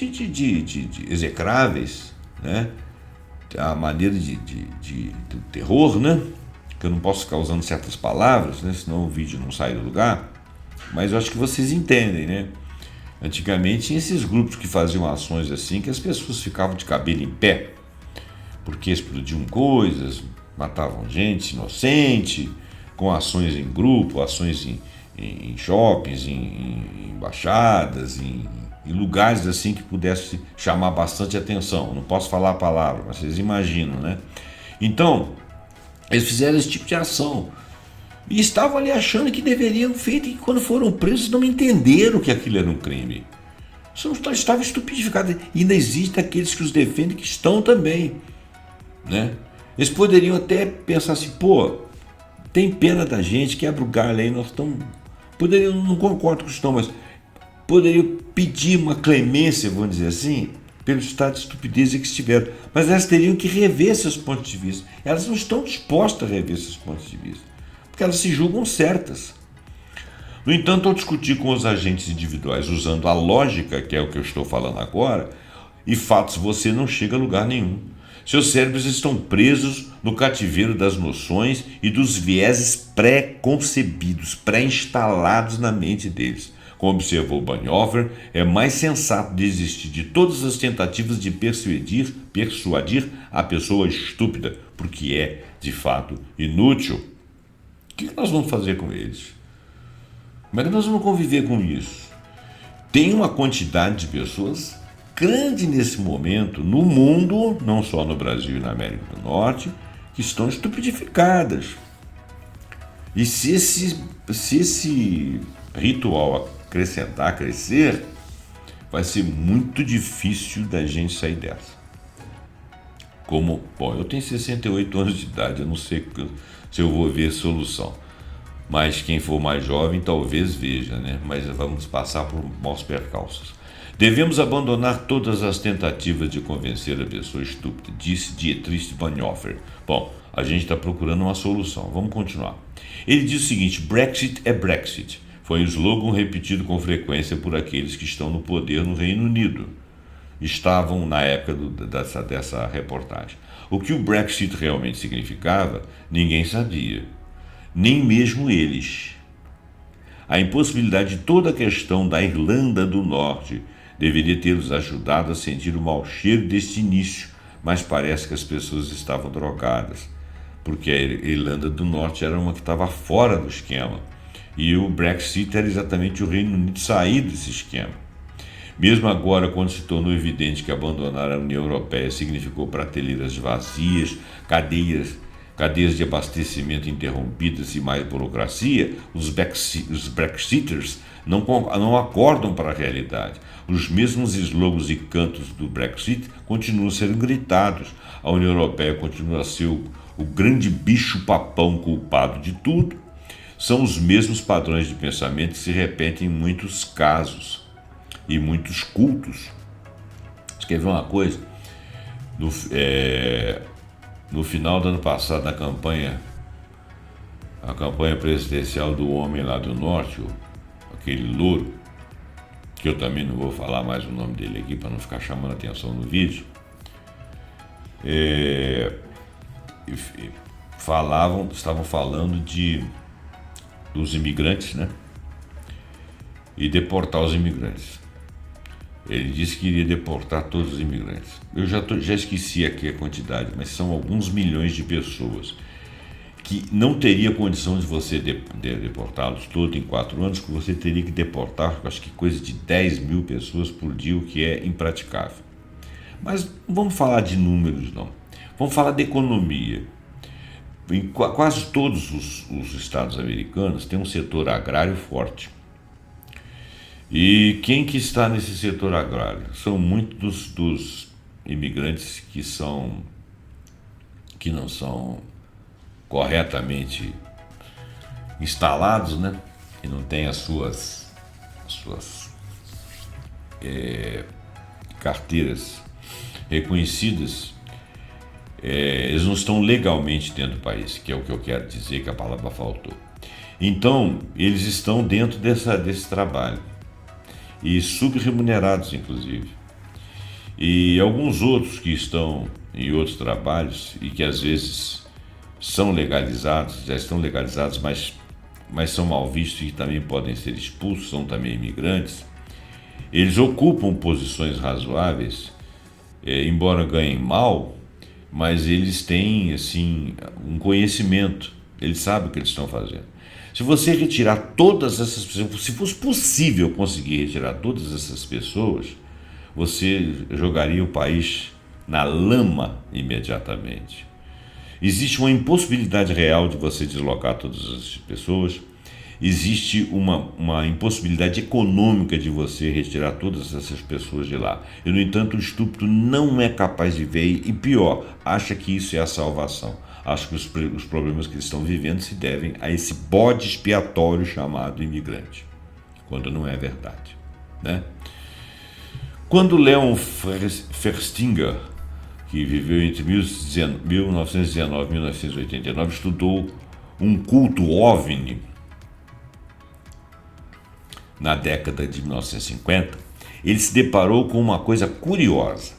S1: execráveis, né? A maneira do terror, né? Que eu não posso ficar usando certas palavras, né? Senão o vídeo não sai do lugar, mas eu acho que vocês entendem, né? Antigamente tinha esses grupos que faziam ações assim, que as pessoas ficavam de cabelo em pé, porque explodiam coisas, matavam gente inocente, com ações em grupo, ações em shoppings, em embaixadas, em em lugares assim que pudesse chamar bastante atenção. Não posso falar a palavra, mas vocês imaginam, né? Então, eles fizeram esse tipo de ação. E estavam ali achando que deveriam feito, e quando foram presos não entenderam que aquilo era um crime. Estavam estupidificados. E ainda existem aqueles que os defendem que estão também, né? Eles poderiam até pensar assim, pô, tem pena da gente, quebra o galho aí, nós estamos... Poderiam, não concordo com isso não, mas poderiam pedir uma clemência, vamos dizer assim, pelo estado de estupidez que estiveram. Mas elas teriam que rever seus pontos de vista. Elas não estão dispostas a rever seus pontos de vista, porque elas se julgam certas. No entanto, ao discutir com os agentes individuais usando a lógica, que é o que eu estou falando agora, e fatos, você não chega a lugar nenhum. Seus cérebros estão presos no cativeiro das noções e dos vieses pré-concebidos, pré-instalados na mente deles. Como observou Bonhoeffer, é mais sensato desistir de todas as tentativas de persuadir a pessoa estúpida, porque é, de fato, inútil. O que nós vamos fazer com eles? Como é que nós vamos conviver com isso? Tem uma quantidade de pessoas grande nesse momento no mundo, não só no Brasil e na América do Norte, que estão estupidificadas. E se esse ritual acrescentar, crescer, vai ser muito difícil da gente sair dessa. Bom, eu tenho 68 anos de idade, eu não sei se eu vou ver solução. Mas quem for mais jovem talvez veja, né? Mas vamos passar por maus percalços. Devemos abandonar todas as tentativas de convencer a pessoa estúpida, disse Dietrich Bonhoeffer. Bom, a gente está procurando uma solução. Vamos continuar. Ele diz o seguinte: Brexit é Brexit. Foi um slogan repetido com frequência por aqueles que estão no poder no Reino Unido. Estavam na época dessa reportagem. O que o Brexit realmente significava, ninguém sabia. Nem mesmo eles. A impossibilidade de toda a questão da Irlanda do Norte deveria ter-os ajudado a sentir o mau cheiro deste início, mas parece que as pessoas estavam drogadas, porque a Irlanda do Norte era uma que estava fora do esquema, e o Brexit era exatamente o Reino Unido sair desse esquema. Mesmo agora, quando se tornou evidente que abandonar a União Europeia significou prateleiras vazias, cadeias de abastecimento interrompidas e mais burocracia, os Brexiters não acordam para a realidade. Os mesmos slogans e cantos do Brexit continuam a ser gritados. A União Europeia continua a ser o grande bicho-papão culpado de tudo. São os mesmos padrões de pensamento que se repetem em muitos casos e muitos cultos. Você quer ver uma coisa? No final do ano passado, a campanha presidencial do homem lá do norte, aquele louro, que eu também não vou falar mais o nome dele aqui para não ficar chamando atenção no vídeo, estavam falando dos imigrantes, né? E deportar os imigrantes. Ele disse que iria deportar todos os imigrantes. Eu já esqueci aqui a quantidade, mas são alguns milhões de pessoas que não teria condição de você deportá-los todos em 4 anos, que você teria que deportar, acho que coisa de 10 mil pessoas por dia, o que é impraticável. Mas não vamos falar de números, não. Vamos falar de economia. Em quase todos os estados americanos tem um setor agrário forte. E quem que está nesse setor agrário? São muitos dos imigrantes que não são corretamente instalados, né? E não têm as suas carteiras reconhecidas. Eles não estão legalmente dentro do país, que é o que eu quero dizer, que a palavra faltou. Então, eles estão dentro desse trabalho. E subremunerados, inclusive. E alguns outros que estão em outros trabalhos e que às vezes são legalizados, já estão legalizados, mas são mal vistos e também podem ser expulsos, são também imigrantes. Eles ocupam posições razoáveis, embora ganhem mal, mas eles têm assim um conhecimento, eles sabem o que eles estão fazendo. Se você retirar todas essas pessoas, se fosse possível conseguir retirar todas essas pessoas, você jogaria o país na lama imediatamente. Existe uma impossibilidade real de você deslocar todas as pessoas. Existe uma impossibilidade econômica de você retirar todas essas pessoas de lá. E, no entanto, o estúpido não é capaz de ver e, pior, acha que isso é a salvação. Acho que os problemas que eles estão vivendo se devem a esse bode expiatório chamado imigrante, quando não é verdade, né? Quando Leon Festinger, que viveu entre 1919 e 1989, estudou um culto OVNI na década de 1950, ele se deparou com uma coisa curiosa.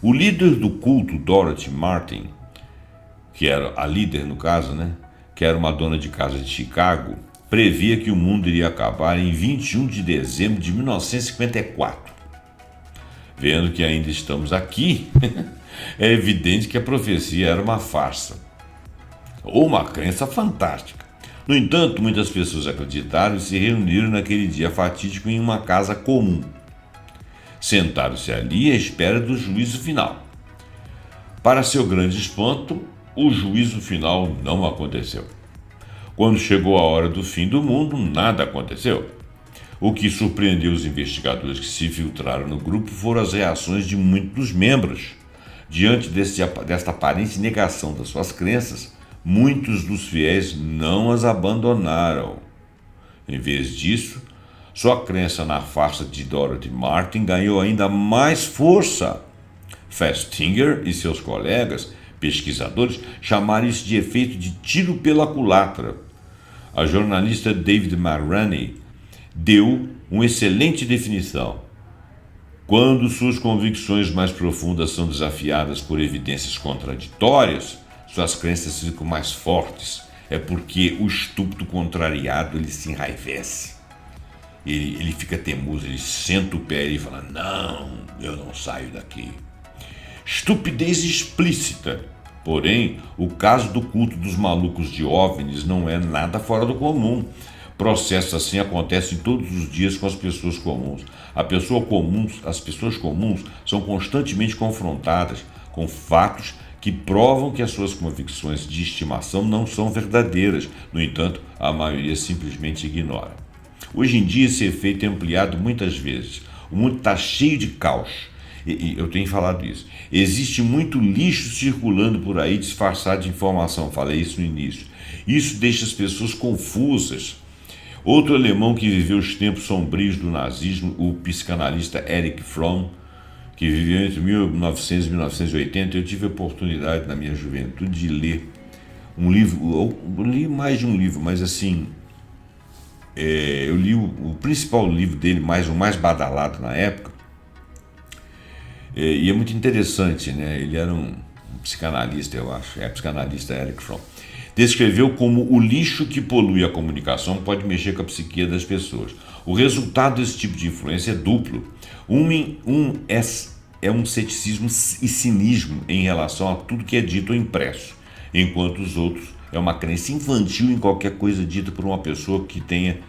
S1: O líder do culto, Dorothy Martin, que era a líder no caso, né, que era uma dona de casa de Chicago, previa que o mundo iria acabar em 21 de dezembro de 1954. Vendo que ainda estamos aqui, é evidente que a profecia era uma farsa, ou uma crença fantástica. No entanto, muitas pessoas acreditaram e se reuniram naquele dia fatídico em uma casa comum. Sentaram-se ali à espera do juízo final. Para seu grande espanto, o juízo final não aconteceu. Quando chegou a hora do fim do mundo, nada aconteceu. O que surpreendeu os investigadores que se infiltraram no grupo foram as reações de muitos dos membros. Diante desta aparente negação das suas crenças, muitos dos fiéis não as abandonaram. Em vez disso, sua crença na farsa de Dorothy Martin ganhou ainda mais força. Festinger e seus colegas, pesquisadores, chamaram isso de efeito de tiro pela culatra. A jornalista David Mulroney deu uma excelente definição. Quando suas convicções mais profundas são desafiadas por evidências contraditórias, suas crenças ficam mais fortes. É porque o estúpido contrariado ele se enraivece. Ele fica teimoso, ele senta o pé e fala: não, eu não saio daqui. Estupidez explícita. Porém, o caso do culto dos malucos de OVNIs não é nada fora do comum. Processos assim acontecem todos os dias com as pessoas comuns. As pessoas comuns são constantemente confrontadas com fatos que provam que as suas convicções de estimação não são verdadeiras. No entanto, a maioria simplesmente ignora. Hoje em dia, esse efeito é ampliado muitas vezes. O mundo está cheio de caos. E eu tenho falado isso. Existe muito lixo circulando por aí disfarçado de informação. Falei isso no início. Isso deixa as pessoas confusas. Outro alemão que viveu os tempos sombrios do nazismo, o psicanalista Erich Fromm, que viveu entre 1900 e 1980, eu tive a oportunidade na minha juventude de ler um livro, eu li mais de um livro, mas assim, eu li o principal livro dele, o mais badalado na época, e é muito interessante, né? Ele era um psicanalista, eu acho, psicanalista Erich Fromm. Descreveu como o lixo que polui a comunicação pode mexer com a psique das pessoas. O resultado desse tipo de influência é duplo. É um ceticismo e cinismo em relação a tudo que é dito ou impresso, enquanto os outros é uma crença infantil em qualquer coisa dita por uma pessoa que tenha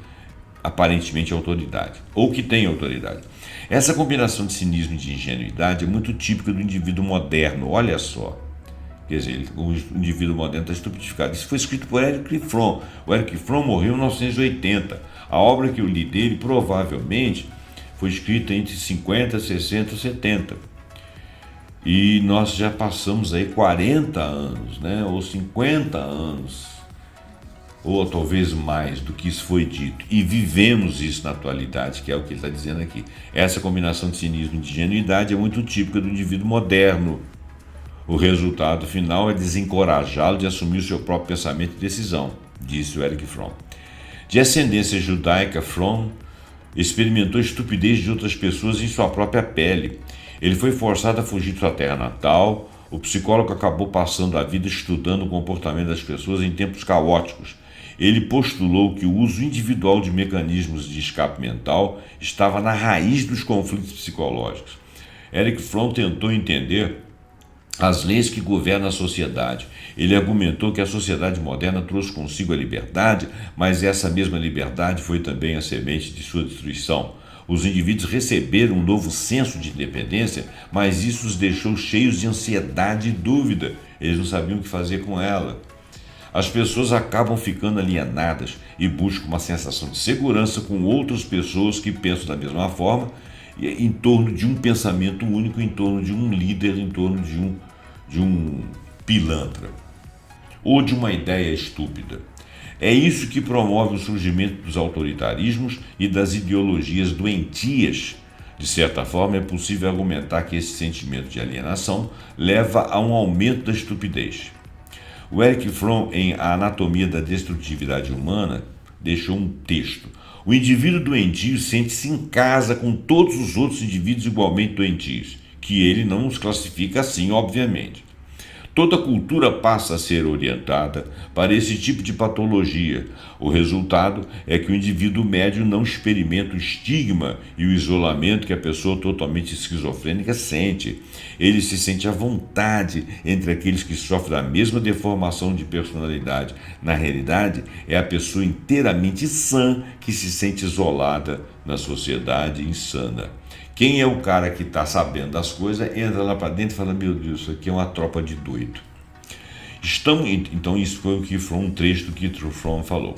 S1: aparentemente autoridade, ou que tenha autoridade. Essa combinação de cinismo e de ingenuidade é muito típica do indivíduo moderno, olha só. Quer dizer, o indivíduo moderno está estupidificado. Isso foi escrito por Erich Fromm. O Erich Fromm morreu em 1980. A obra que eu li dele provavelmente foi escrita entre 50, 60 e 70. E nós já passamos aí 40 anos, né? Ou 50 anos, ou talvez mais do que isso foi dito. E vivemos isso na atualidade, que é o que ele está dizendo aqui. Essa combinação de cinismo e de ingenuidade é muito típica do indivíduo moderno. O resultado final é desencorajá-lo de assumir o seu próprio pensamento e decisão, disse o Erich Fromm. De ascendência judaica, Fromm experimentou a estupidez de outras pessoas em sua própria pele. Ele foi forçado a fugir de sua terra natal. O psicólogo acabou passando a vida estudando o comportamento das pessoas em tempos caóticos. Ele postulou que o uso individual de mecanismos de escape mental estava na raiz dos conflitos psicológicos. Erich Fromm tentou entender as leis que governam a sociedade. Ele argumentou que a sociedade moderna trouxe consigo a liberdade, mas essa mesma liberdade foi também a semente de sua destruição. Os indivíduos receberam um novo senso de independência, mas isso os deixou cheios de ansiedade e dúvida. Eles não sabiam o que fazer com ela. As pessoas acabam ficando alienadas e buscam uma sensação de segurança com outras pessoas que pensam da mesma forma, em torno de um pensamento único, em torno de um líder, em torno de um pilantra ou de uma ideia estúpida. É isso que promove o surgimento dos autoritarismos e das ideologias doentias. De certa forma, é possível argumentar que esse sentimento de alienação leva a um aumento da estupidez. O Erich Fromm, em A Anatomia da Destrutividade Humana, deixou um texto. O indivíduo doentio sente-se em casa com todos os outros indivíduos igualmente doentios, que ele não os classifica assim, obviamente. Toda cultura passa a ser orientada para esse tipo de patologia. O resultado é que o indivíduo médio não experimenta o estigma e o isolamento que a pessoa totalmente esquizofrênica sente. Ele se sente à vontade entre aqueles que sofrem da mesma deformação de personalidade. Na realidade, é a pessoa inteiramente sã que se sente isolada na sociedade insana. Quem é o cara que está sabendo das coisas, entra lá para dentro e fala, meu Deus, isso aqui é uma tropa de doido. Então isso foi um trecho do que Fromm falou.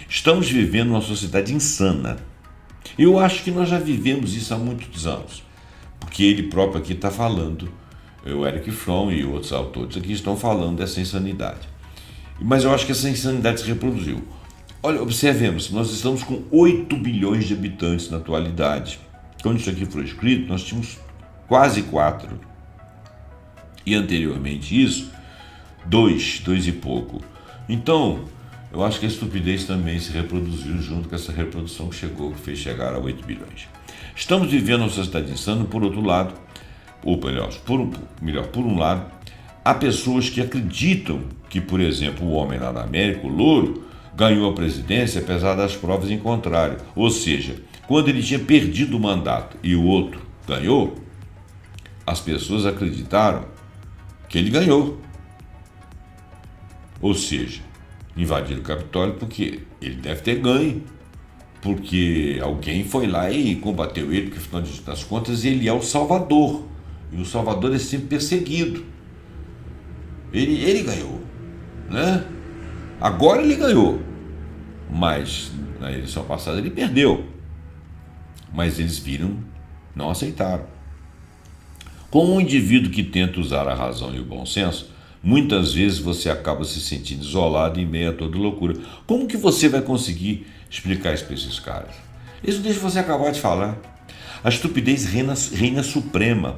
S1: Estamos vivendo uma sociedade insana. Eu acho que nós já vivemos isso há muitos anos, porque ele próprio aqui está falando, o Erich Fromm e outros autores aqui estão falando dessa insanidade. Mas eu acho que essa insanidade se reproduziu. Olha, observemos, nós estamos com 8 bilhões de habitantes na atualidade. Quando isso aqui foi escrito, nós tínhamos quase 4. E anteriormente isso, 2 e pouco. Então, eu acho que a estupidez também se reproduziu junto com essa reprodução que fez chegar a 8 bilhões. Estamos vivendo uma sociedade insana, por outro lado, ou melhor, por um lado, há pessoas que acreditam que, por exemplo, o homem lá na América, o louro, ganhou a presidência apesar das provas em contrário. Ou seja, quando ele tinha perdido o mandato e o outro ganhou, as pessoas acreditaram que ele ganhou. Ou seja, invadiram o Capitólio porque ele deve ter ganho, porque alguém foi lá e combateu ele, porque afinal das contas ele é o Salvador, e o Salvador é sempre perseguido. Ele ganhou, né? Agora ele ganhou, mas na eleição passada ele perdeu. Mas eles não aceitaram. Como um indivíduo que tenta usar a razão e o bom senso, muitas vezes você acaba se sentindo isolado em meio a toda loucura. Como que você vai conseguir explicar isso para esses caras? Isso deixa você acabar de falar. A estupidez reina suprema.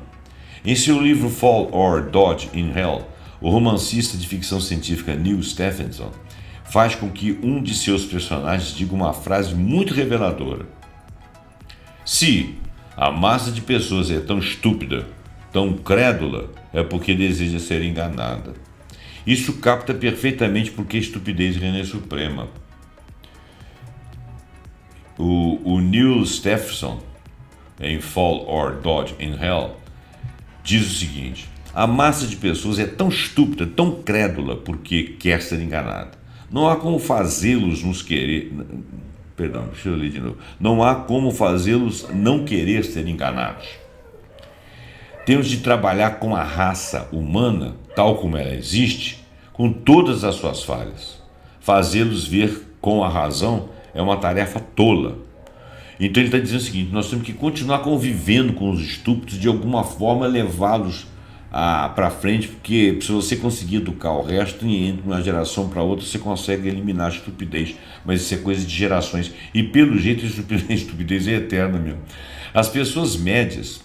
S1: Em seu livro Fall or Dodge in Hell, o romancista de ficção científica Neil Stephenson faz com que um de seus personagens diga uma frase muito reveladora. Se a massa de pessoas é tão estúpida, tão crédula, é porque deseja ser enganada. Isso capta perfeitamente porque a estupidez reina suprema. O Neil Stephenson, em Fall or Dodge in Hell, diz o seguinte: a massa de pessoas é tão estúpida, tão crédula, porque quer ser enganada. Não há como fazê-los nos querer... Perdão, deixa eu ler de novo. Não há como fazê-los não querer ser enganados. Temos de trabalhar com a raça humana, tal como ela existe, com todas as suas falhas. Fazê-los ver com a razão é uma tarefa tola. Então ele está dizendo o seguinte: nós temos que continuar convivendo com os estúpidos, de alguma forma levá-los para frente, porque se você conseguir educar o resto, entre uma geração para outra, você consegue eliminar a estupidez, mas isso é coisa de gerações, e pelo jeito a estupidez é eterna mesmo. As pessoas médias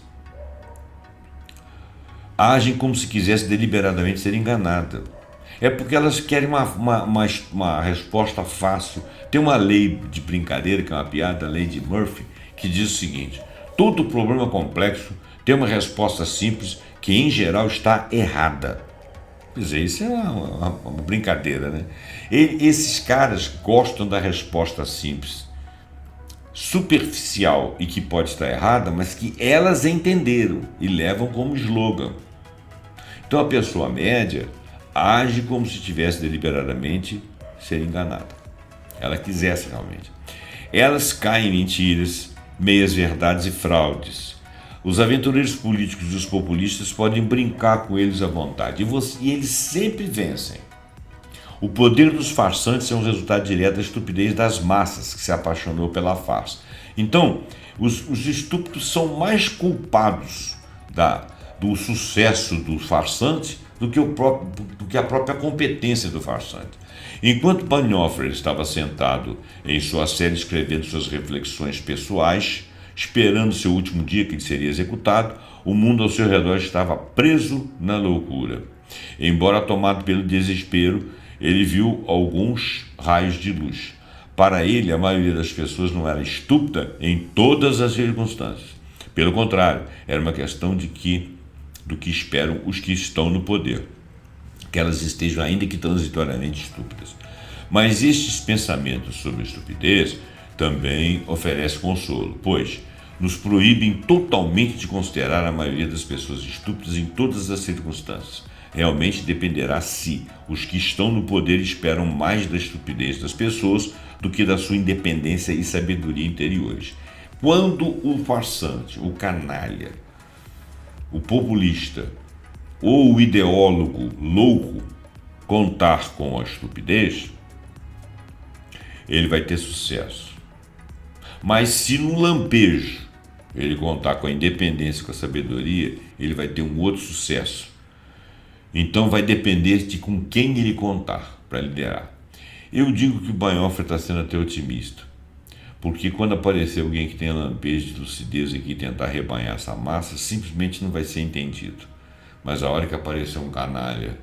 S1: agem como se quisessem deliberadamente ser enganadas. É porque elas querem uma resposta fácil. Tem uma lei de brincadeira, que é uma piada, a lei de Murphy, que diz o seguinte: todo problema complexo tem uma resposta simples que, em geral, está errada. Quer dizer, isso é uma brincadeira, né? Esses caras gostam da resposta simples, superficial e que pode estar errada, mas que elas entenderam e levam como slogan. Então a pessoa média age como se tivesse deliberadamente ser enganada. Ela quisesse realmente. Elas caem em mentiras, meias-verdades e fraudes. Os aventureiros políticos e os populistas podem brincar com eles à vontade, e eles sempre vencem. O poder dos farsantes é um resultado direto da estupidez das massas que se apaixonou pela farsa. Então, os estúpidos são mais culpados do sucesso do farsante do que a própria competência do farsante. Enquanto Bonhoeffer estava sentado em sua cela escrevendo suas reflexões pessoais, esperando seu último dia que ele seria executado, o mundo ao seu redor estava preso na loucura. Embora tomado pelo desespero, ele viu alguns raios de luz. Para ele, a maioria das pessoas não era estúpida em todas as circunstâncias. Pelo contrário, era uma questão do que esperam os que estão no poder, que elas estejam ainda que transitoriamente estúpidas. Mas estes pensamentos sobre a estupidez também oferecem consolo, pois nos proíbem totalmente de considerar a maioria das pessoas estúpidas em todas as circunstâncias. Realmente dependerá se os que estão no poder esperam mais da estupidez das pessoas do que da sua independência e sabedoria interiores. Quando o farsante, o canalha, o populista ou o ideólogo louco contar com a estupidez, ele vai ter sucesso. Mas se no lampejo ele contar com a independência, com a sabedoria, ele vai ter um outro sucesso. Então vai depender de com quem ele contar para liderar. Eu digo que o Bonhoeffer está sendo até otimista, porque quando aparecer alguém que tenha lampejo de lucidez aqui e tentar rebanhar essa massa, simplesmente não vai ser entendido. Mas a hora que aparecer um canalha,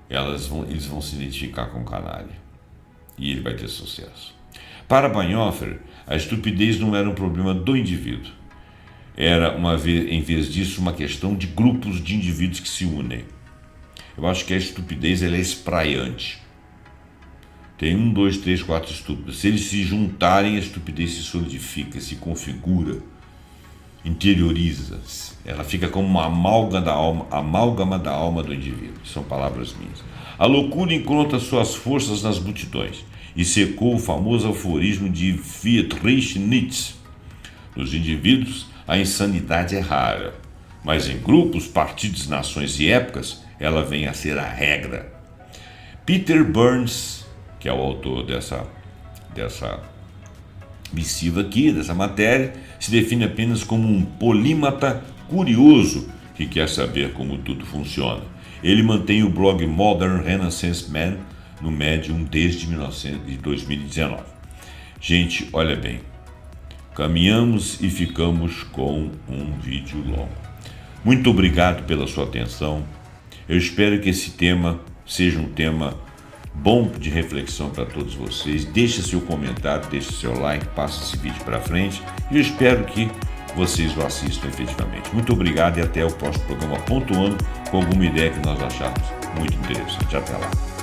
S1: eles vão se identificar com o canalha e ele vai ter sucesso. Para Bonhoeffer, a estupidez não era um problema do indivíduo. Era, em vez disso, uma questão de grupos de indivíduos que se unem. Eu acho que a estupidez ela é espraiante. Tem 1, 2, 3, 4 estúpidos. Se eles se juntarem, a estupidez se solidifica, se configura, interioriza. Ela fica como uma amálgama da alma do indivíduo. São palavras minhas. A loucura encontra suas forças nas multidões e secou o famoso aforismo de Friedrich Nietzsche. Nos indivíduos, a insanidade é rara, mas em grupos, partidos, nações e épocas, ela vem a ser a regra. Peter Burns, que é o autor dessa missiva aqui, dessa matéria, se define apenas como um polímata curioso que quer saber como tudo funciona. Ele mantém o blog Modern Renaissance Man no Medium desde 2019. Gente, olha bem, caminhamos e ficamos com um vídeo longo. Muito obrigado pela sua atenção. Eu espero que esse tema seja um tema bom de reflexão para todos vocês. Deixe seu comentário, deixe seu like, passe esse vídeo para frente e eu espero que vocês o assistam efetivamente. Muito obrigado e até o próximo programa pontuando com alguma ideia que nós acharmos muito interessante. Até lá.